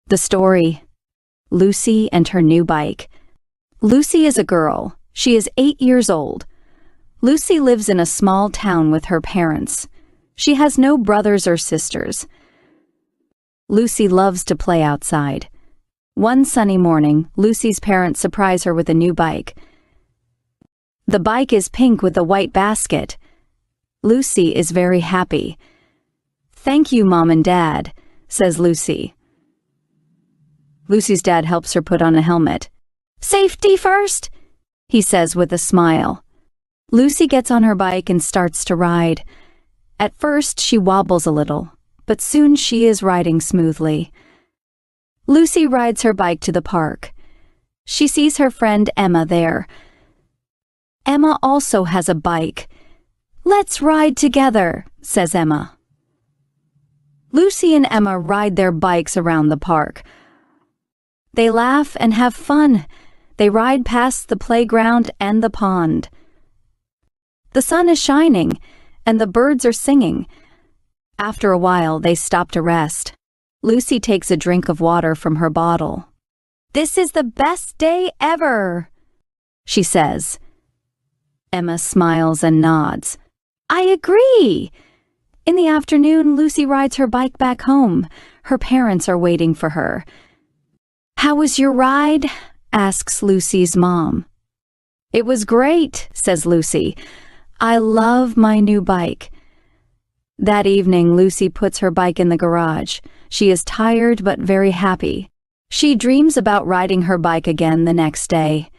The story: Lucy and her new bike. Lucy is a girl. She is 8 years old. Lucy lives in a small town with her parents. She has no brothers or sisters. Lucy loves to play outside. One sunny morning, Lucy's parents surprise her with a new bike. The bike is pink with a white basket. Lucy is very happy. "Thank you, Mom and Dad," says Lucy. Lucy's dad helps her put on a helmet. "Safety first," he says with a smile. Lucy gets on her bike and starts to ride. At first, she wobbles a little, but soon she is riding smoothly. Lucy rides her bike to the park. She sees her friend Emma there. Emma also has a bike. "Let's ride together," says Emma. Lucy and Emma ride their bikes around the park. They laugh and have fun. They ride past the playground and the pond. The sun is shining, and the birds are singing. After a while, they stop to rest. Lucy takes a drink of water from her bottle. "This is the best day ever," she says. Emma smiles and nods. "I agree." In the afternoon, Lucy rides her bike back home. Her parents are waiting for her. "How was your ride?" asks Lucy's mom. "It was great," says Lucy. "I love my new bike." That evening, Lucy puts her bike in the garage. She is tired but very happy. She dreams about riding her bike again the next day.